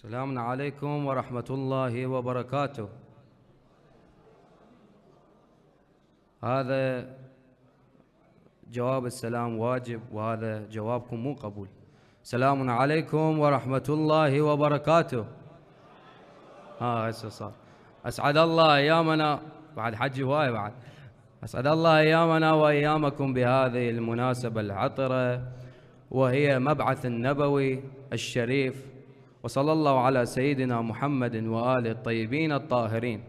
السلام عليكم ورحمة الله وبركاته. هذا جواب السلام واجب، وهذا جوابكم مو قبول. السلام عليكم ورحمة الله وبركاته. هسه صار. أسعد الله أيامنا، بعد حج هواي بعد. أسعد الله أيامنا وأيامكم بهذه المناسبة العطرة، وهي مبعث النبوي الشريف، وصلى الله على سيدنا محمد وآله الطيبين الطاهرين.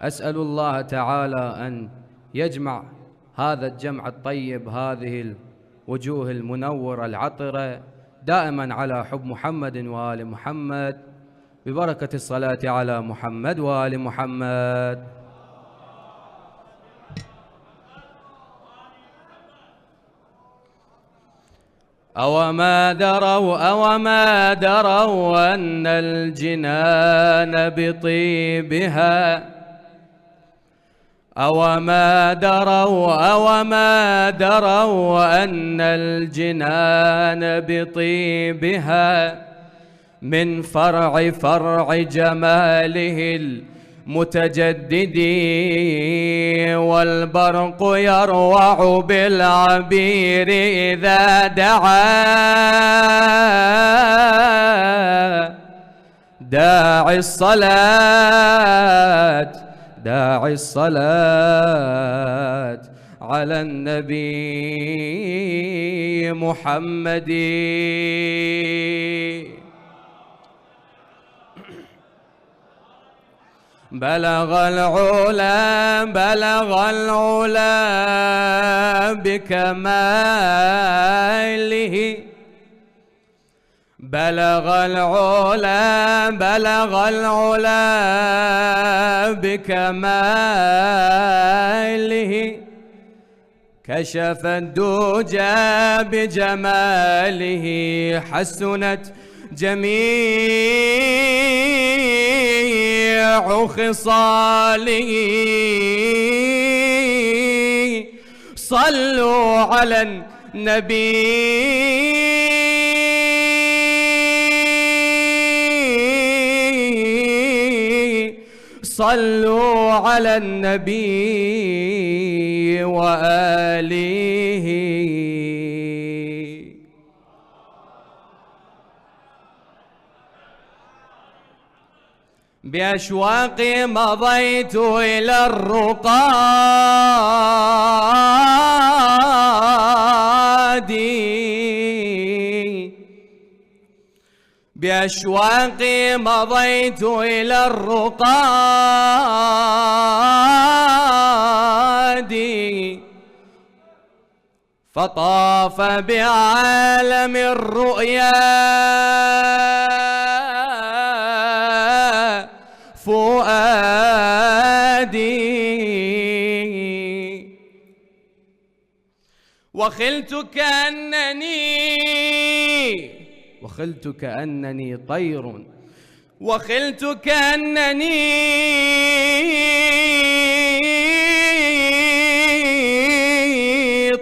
أسأل الله تعالى أن يجمع هذا الجمع الطيب، هذه الوجوه المنورة العطرة، دائما على حب محمد وآل محمد، ببركة الصلاة على محمد وآل محمد. أوما دروا أن الجنان بطيبها، أوما دروا أن الجنان بطيبها من فرع جماله المتجدد، والبرق يروع بالعبير إذا دعا داعي الصلاة على النبي محمد. بلغ العلا بكماله، بلغ العلا بكماله، كشف الدجى بجماله، حسنت جميع خصاله. صلوا على النبي صلوا على النبي وآله. بأشواقي مضيت إلى الرقاد، بأشواقي مضيت إلى الرقاد، فطاف بعالم الرؤيا فؤادي، وخلت كأنني طير، وخلت كأنني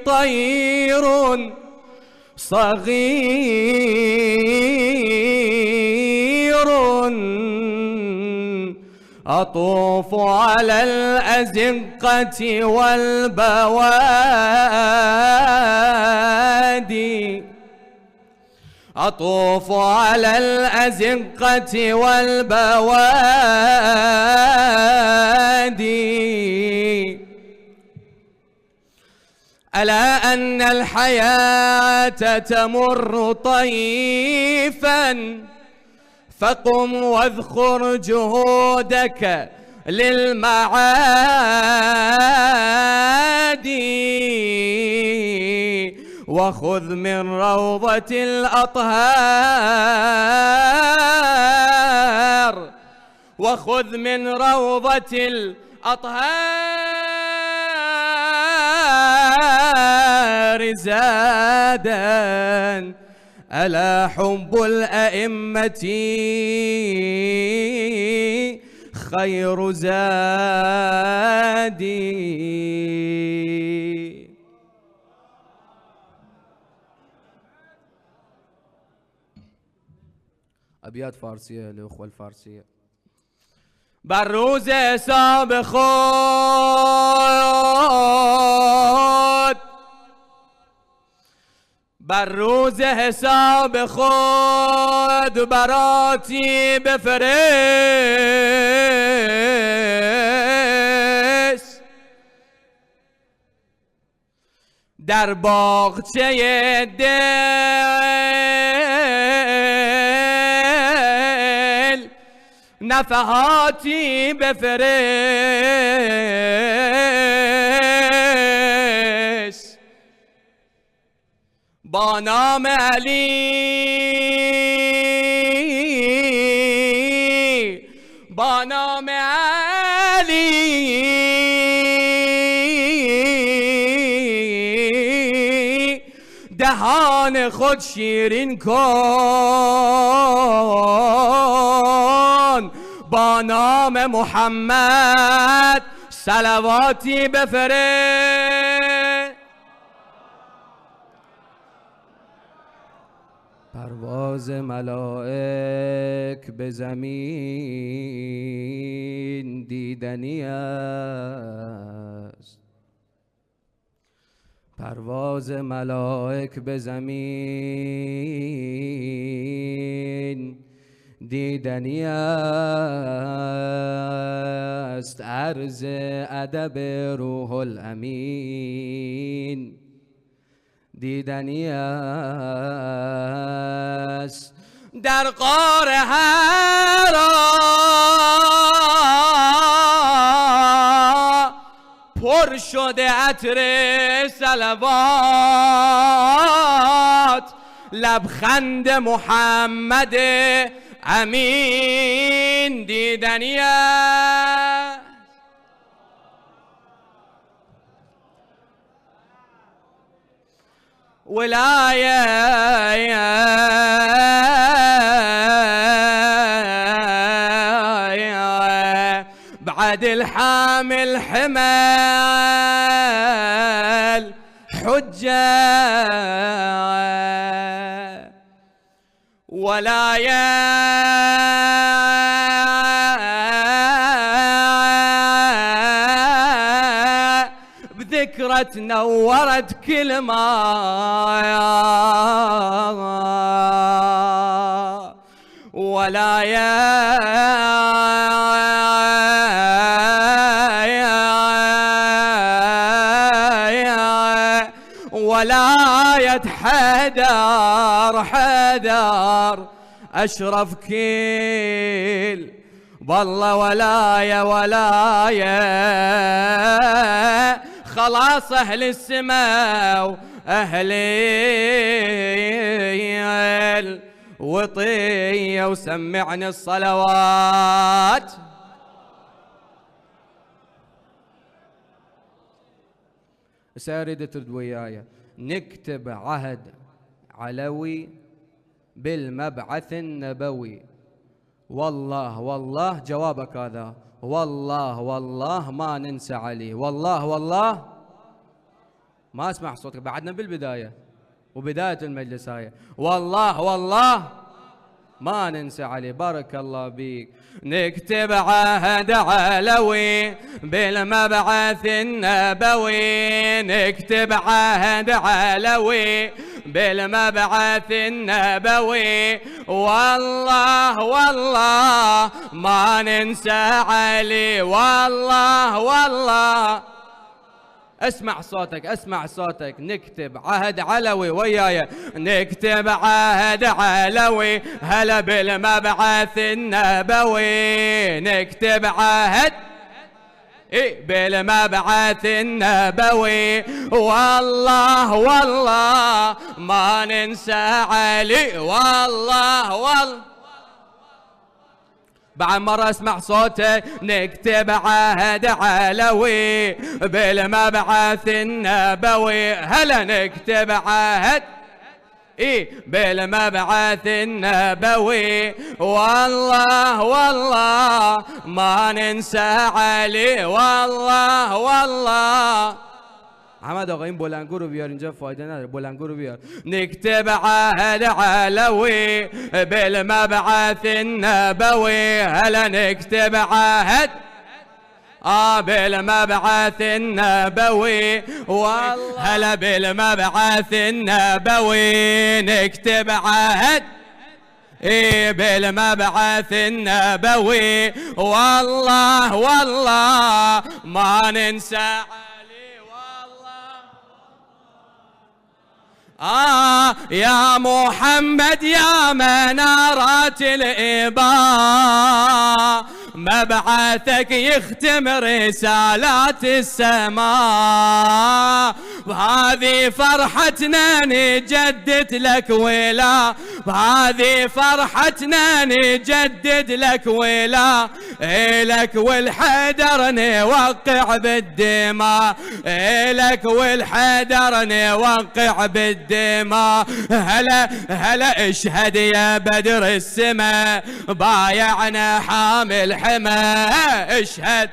طير صغير، أطوف على الأزقة والبوادي، أطوف على الأزقة والبوادي. ألا أن الحياة تمر طيفا، فقم واذكر جهودك للمعاد، وخذ من روضة الأطهار، وخذ من روضة الأطهار زادا. ألا حب الأئمة خير زادي. أبيات فارسية للأخوة الفارسية. بر روز حساب خود، بر روز حساب خود براتی بفرست، در باغچه دل نفحاتی بفرست، با نام علی، با نام علی دهان خود شیرین کن، با نام محمد صلواتی بفرست. پرواز ملائک به زمین دیدنی است، پرواز ملائک به زمین دیدنی است، عرض ادب روح الامین دیدنی است، در غار حرا پر شده عطر صلوات، لبخند محمد امین دیدنی است. ولاية بعد الحامل حمل حجة، ولاية بذكرى تنورت كل ما، ولاية ولاية حيدر، حيدر أشرف كيل والله، ولاية ولاية خلاص أهل السماء وأهل الوطية، وسمعني الصلوات. سارد ترد وياي نكتب عهد علوي بالمبعث النبوي، والله والله جوابك هذا، والله والله ما ننسى علي، والله والله ما اسمع صوتك، بعدنا بالبداية وبداية المجلس هاي، والله والله ما ننسى علي. بارك الله بيك. نكتب عهد علوي بالمبعث النبوي، نكتب عهد علوي بالمبعث النبوي، والله والله ما ننسى علي، والله والله. اسمع صوتك اسمع صوتك. نكتب عهد علوي وياي، نكتب عهد علوي هلا بالمبعث النبوي، نكتب عهد بالمبعث النبوي، والله والله ما ننسى علي، والله والله. بعد مرة اسمع صوته. نكتب عهد علوي بالمبعث النبوي، هلا نكتب عهد بالمبعث النبوي، والله والله ما ننسى علي، والله والله. حمد آقایین بلندگو بیار اینجا فایده نداره، بلندگو بیار. نكتب عهد علوي بالمبعث النبوي، هلا نكتب عهد بالمبعث النبوي والله، هلا بالمبعث النبوي نكتب عهد بالمبعث النبوي والله والله ما ننسى علي والله. يا محمد يا منارات الإباء، مبعثك يختم رسالات السماء، بهذه فرحتنا نجدد لك ولا، بهذه فرحتنا نجدد لك ولا إلك والحيدر نوقع بالدماء، إلك والحيدر نوقع بالدماء. هلا هلا اشهد يا بدر السما بايعنا حامل حما، اشهد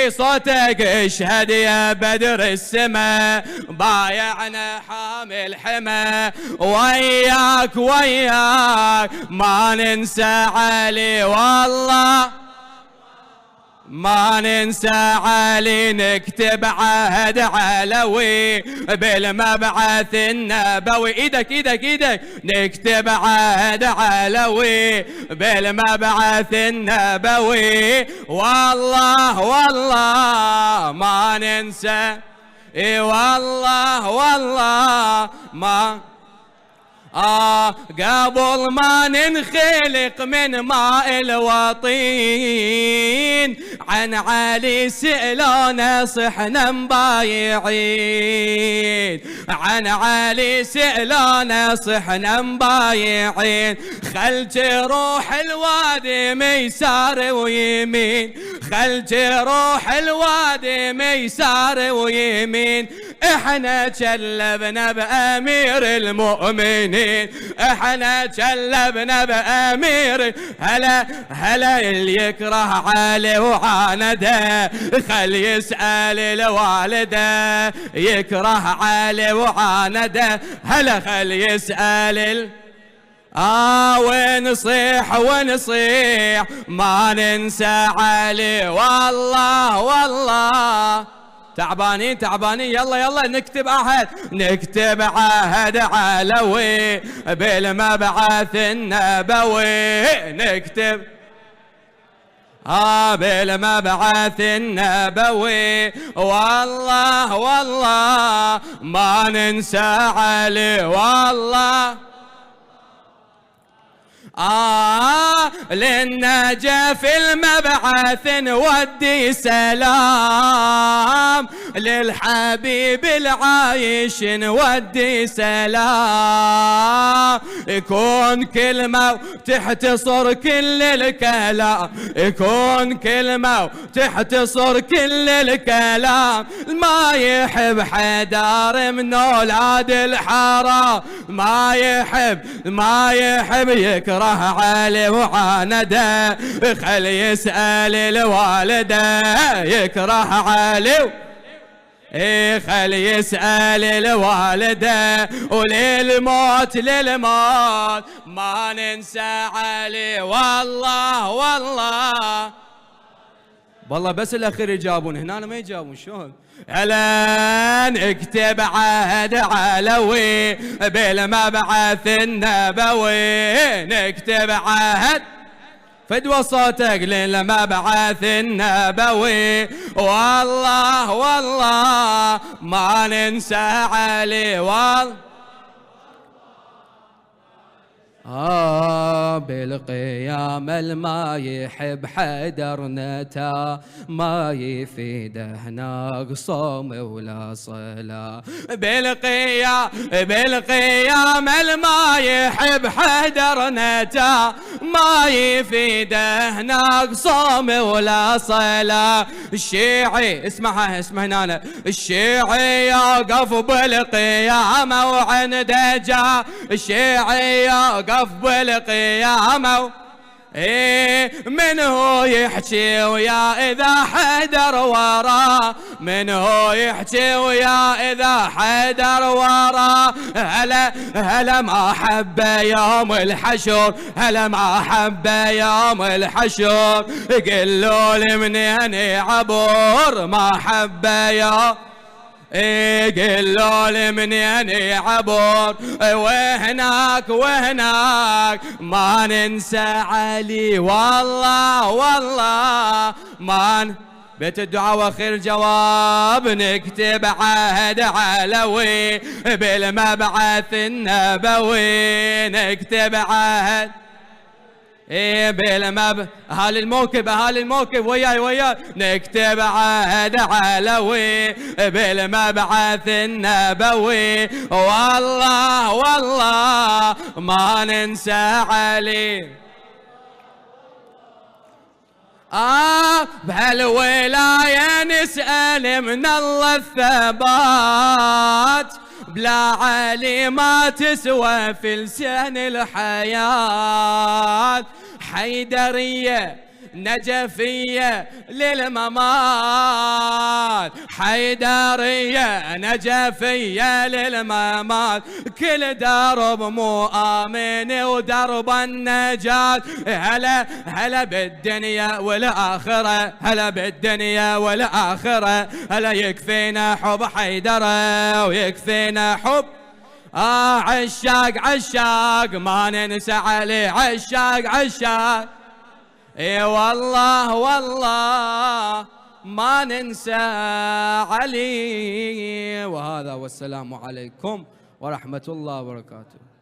صوتك اشهد يا بدر السما بايعنا حامل حما، وياك وياك ما ننسى علي والله ما ننسى علي. نكتب عهد علوي بالمبعث النبوي، ايدك ايدك ايدك. نكتب عهد علوي بالمبعث النبوي والله والله ما ننسى، اي والله والله ما قبل ما ننخلق من ماء الوطين عن علي سئلونا صحنا مبايعين، عن علي سئلونا صحنا مبايعين. خل تروح الوادي ميسار ويمين، خل تروح الوادي ميسار ويمين. احنا جلبنا بأمير المؤمنين، احنا جلبنا بأمير. هلا هلا اللي يكره علي وعانده خل يسأل الوالده، يكره علي وعانده هلا خل يسأل ونصيح ونصيح ما ننسى علي والله والله. تعبانين تعبانين، يلا يلا نكتب عهد، نكتب عهد علوي بالمبعث النبوي، نكتب بالمبعث النبوي والله والله ما ننسى علي والله. للنجف المبعث نودي سلام، للحبيب العايش نودي سلام. يكون كلمة وتحتصر كل الكلام، يكون كلمة وتحتصر كل الكلام. ما يحب حدار من أولاد الحرام، ما يحب يكره علي وعانده خل يسأل الوالده، يكره علي خل يسأل الوالده. وللموت للموت ما ننسى علي والله والله. والله بس الاخير يجاوبون، هنا ما يجاوبون شلون؟ هلا نكتب عهد علوي بالمبعث النبوي، نكتب عهد فدوى صوتك للمبعث النبوي والله والله ما ننسى علي والله. بالقيام الما يحب حدرنتا، ما يفيده هناك صوم ولا صلاة. بالقيام الما يحب حدرنتا، ما يفيده هناك صوم ولا صلاة. الشيعي اسمعها اسمع هنا، الشيعي يقف بالقيامة وعنده جاه، الشيعي يقف بالقيامة من هو يحكي ويا إذا حيدر وراه، من هو يحكي ويا إذا حيدر وراه. هلا ما حبه يوم الحشر، هلا ما حبه يوم الحشر. قلوا لي منين يعبر ما حبه يوم، قلوا لي منين يعبر. وهناك ما ننسى علي، والله والله ما بيت الدعاء واخير الجواب. نكتب عهد علوي بالمبعث النبوي، نكتب عهد اهالي الموكب وياي نكتب عهد علوي بالمبعث النبوي. والله ما ننسى علي. بهالولاية نسأل من الله الثبات، بلا علي ما تسوى في لسان الحياة. حيدرية نجفية للممات، حيدرية نجفية للممات. كل درب مو آمن ودرب النجاة. هلا بالدنيا والآخرة، هلا بالدنيا والآخرة. هلا يكفينا حب حيدرة ويكفينا حب عشاق ما ننسى عليه. عشاق اي والله ما ننسى علي. وهذا والسلام عليكم ورحمة الله وبركاته.